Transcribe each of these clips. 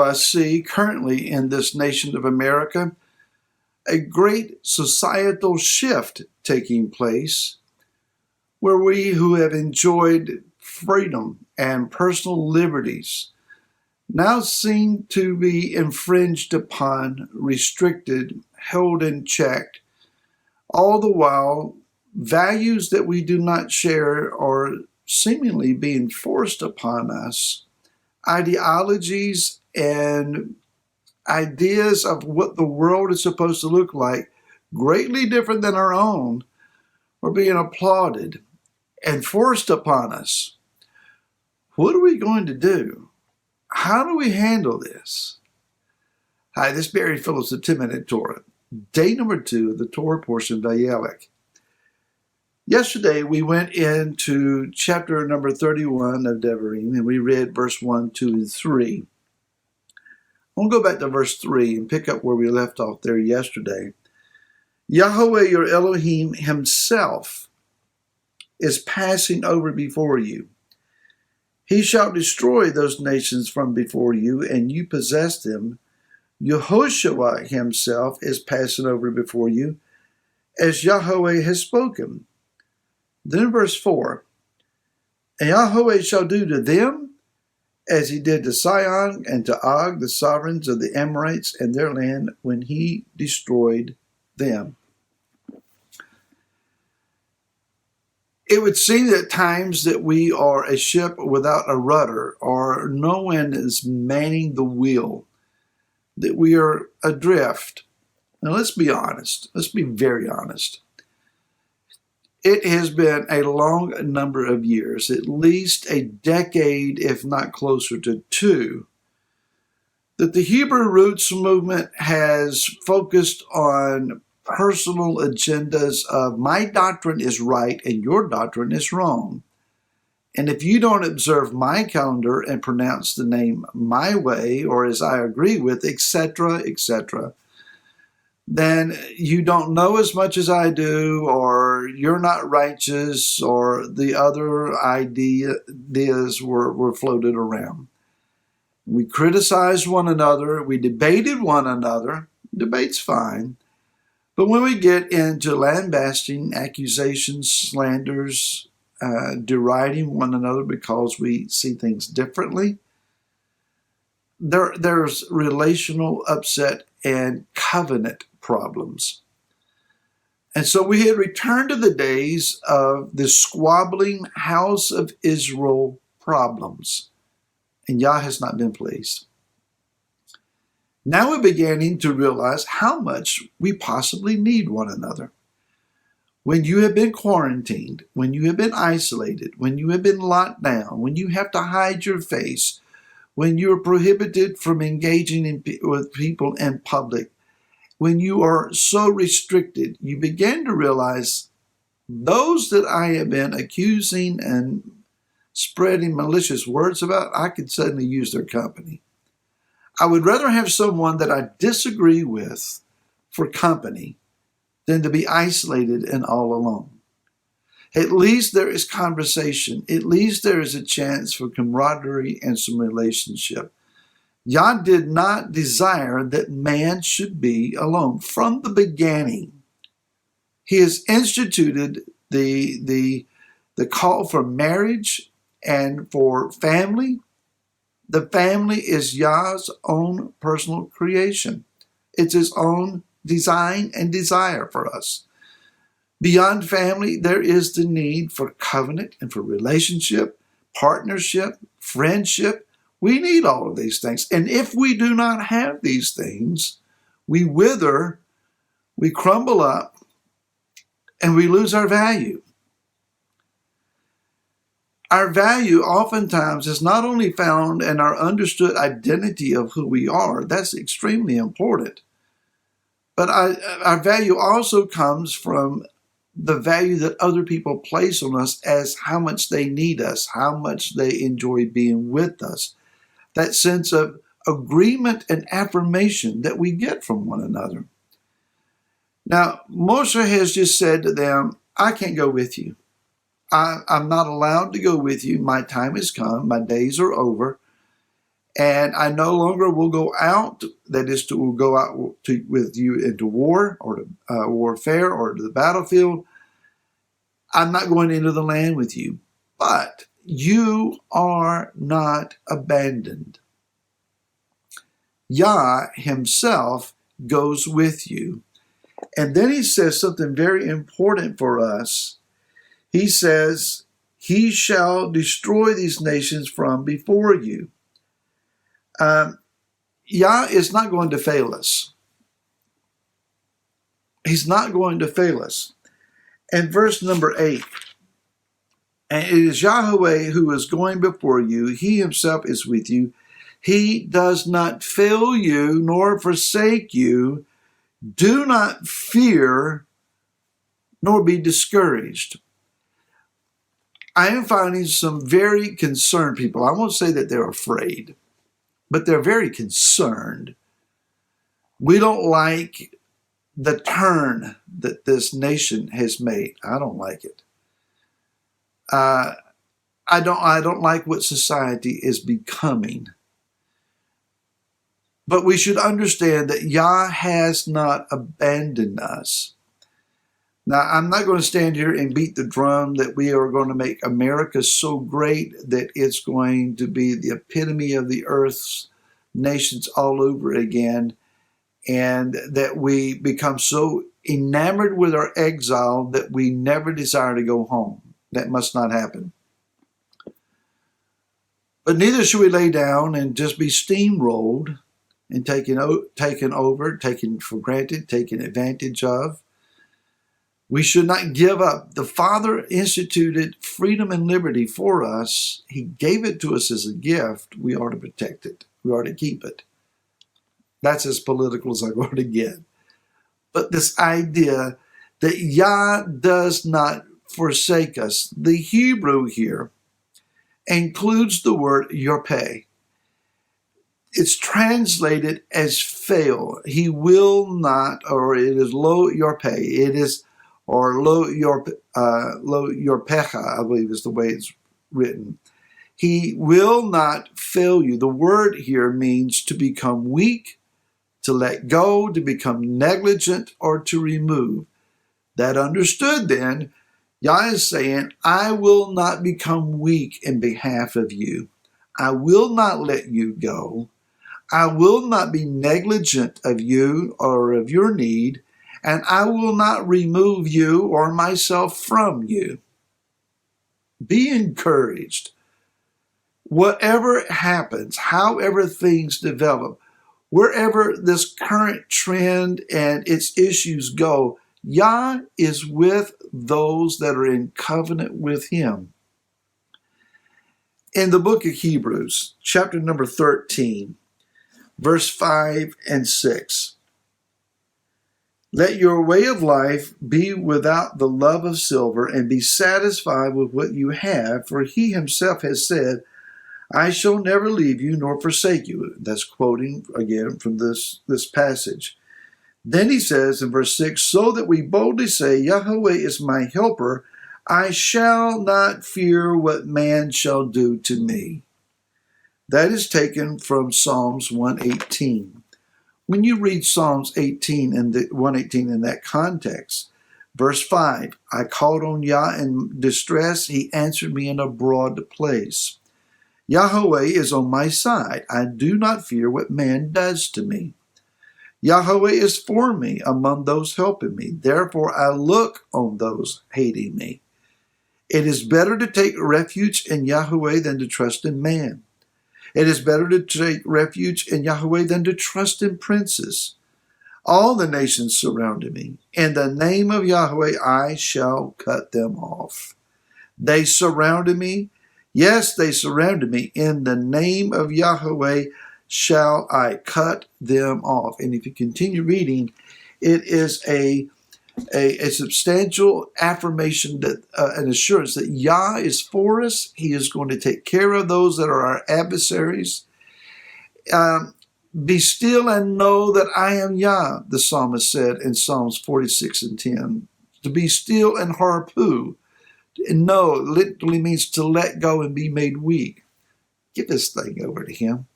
I see currently in this nation of America a great societal shift taking place where we who have enjoyed freedom and personal liberties now seem to be infringed upon, restricted, held in check, all the while values that we do not share are seemingly being forced upon us. Ideologies and ideas of what the world is supposed to look like, greatly different than our own, are being applauded and forced upon us. What are we going to do? How do we handle this? Hi, this is Barry Phillips of 10-Minute Torah. Day number 2 of the Torah portion of Vayelech. Yesterday we went into chapter number 31 of Devarim and we read verse 1, 2, and 3. I'll go back to verse 3 and pick up where we left off there yesterday. Yahuwah your Elohim himself is passing over before you. He shall destroy those nations from before you, and you possess them. Yehoshua himself is passing over before you, as Yahweh has spoken. Then verse 4, and Yahweh shall do to them as he did to Sihon and to Og, the sovereigns of the Amorites and their land, when he destroyed them. It would seem at times that we are a ship without a rudder, or no one is manning the wheel, that we are adrift. Now let's be honest. Let's be very honest. It has been a long number of years, at least a decade, if not closer to 2, that the Hebrew Roots movement has focused on personal agendas of my doctrine is right and your doctrine is wrong. And if you don't observe my calendar and pronounce the name my way or as I agree with, etc., etc., then you don't know as much as I do, or you're not righteous, or the other ideas were floated around. We criticized one another. We debated one another. Debate's fine. But when we get into lambasting, accusations, slanders, deriding one another because we see things differently, there's relational upset and covenant problems. And so we had returned to the days of the squabbling house of Israel problems. And Yah has not been pleased. Now we're beginning to realize how much we possibly need one another. When you have been quarantined, when you have been isolated, when you have been locked down, when you have to hide your face, when you are prohibited from engaging with people in public, when you are so restricted, you begin to realize those that I have been accusing and spreading malicious words about, I could suddenly use their company. I would rather have someone that I disagree with for company than to be isolated and all alone. At least there is conversation. At least there is a chance for camaraderie and some relationship. Yah did not desire that man should be alone. From the beginning, he has instituted the call for marriage and for family. The family is Yah's own personal creation. It's his own design and desire for us. Beyond family, there is the need for covenant and for relationship, partnership, friendship. We need all of these things. And if we do not have these things, we wither, we crumble up, and we lose our value. Our value oftentimes is not only found in our understood identity of who we are. That's extremely important. But our value also comes from the value that other people place on us as how much they need us, how much they enjoy being with us. That sense of agreement and affirmation that we get from one another. Now, Moshe has just said to them, I can't go with you. I'm not allowed to go with you. My time has come. My days are over. And I no longer will go out, that is, will go out with you into war or to warfare or to the battlefield. I'm not going into the land with you, but you are not abandoned. Yah himself goes with you. And then he says something very important for us. He says, he shall destroy these nations from before you. Yah is not going to fail us. He's not going to fail us. And verse number 8, and it is Yahuwah who is going before you. He himself is with you. He does not fail you nor forsake you. Do not fear nor be discouraged. I am finding some very concerned people. I won't say that they're afraid, but they're very concerned. We don't like the turn that this nation has made. I don't like it. I don't like what society is becoming. But we should understand that Yah has not abandoned us. Now, I'm not going to stand here and beat the drum that we are going to make America so great that it's going to be the epitome of the earth's nations all over again, and that we become so enamored with our exile that we never desire to go home. That must not happen. But neither should we lay down and just be steamrolled and taken over, taken for granted, taken advantage of. We should not give up. The Father instituted freedom and liberty for us. He gave it to us as a gift. We are to protect it. We are to keep it. That's as political as I'm going to get. But this idea that Yah does not forsake us. The Hebrew here includes the word yorpeh. It's translated as fail. He will not, or it is lo yorpeh. It is, or lo yorpecha, I believe is the way it's written. He will not fail you. The word here means to become weak, to let go, to become negligent, or to remove. That understood then, Yah is saying, I will not become weak in behalf of you. I will not let you go. I will not be negligent of you or of your need, and I will not remove you or myself from you. Be encouraged. Whatever happens, however things develop, wherever this current trend and its issues go, Yah is with those that are in covenant with him. In the book of Hebrews, chapter number 13, verse 5 and 6, let your way of life be without the love of silver, and be satisfied with what you have, for he himself has said, I shall never leave you nor forsake you. That's quoting again from this passage. Then he says in verse 6, so that we boldly say, Yahuwah is my helper. I shall not fear what man shall do to me. That is taken from Psalms 118. When you read Psalms 18 and 118 in that context, verse 5, I called on Yah in distress. He answered me in a broad place. Yahuwah is on my side. I do not fear what man does to me. Yahuwah is for me among those helping me. Therefore I look on those hating me. It is better to take refuge in Yahuwah than to trust in man. It is better to take refuge in Yahuwah than to trust in princes. All the nations surrounded me. In the name of Yahuwah I shall cut them off. They surrounded me. Yes, they surrounded me. In the name of Yahuwah shall I cut them off. And if you continue reading, it is a substantial affirmation, that an assurance that Yah is for us. He is going to take care of those that are our adversaries. Be still and know that I am Yah, the psalmist said in Psalms 46 and 10. To be still and harpu. And know literally means to let go and be made weak. Give this thing over to him.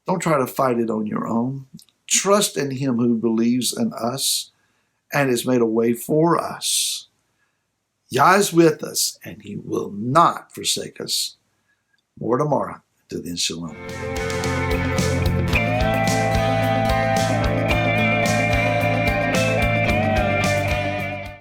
Don't try to fight it on your own. Trust in him who believes in us and has made a way for us. Yah is with us, and he will not forsake us. More tomorrow. Till then, shalom.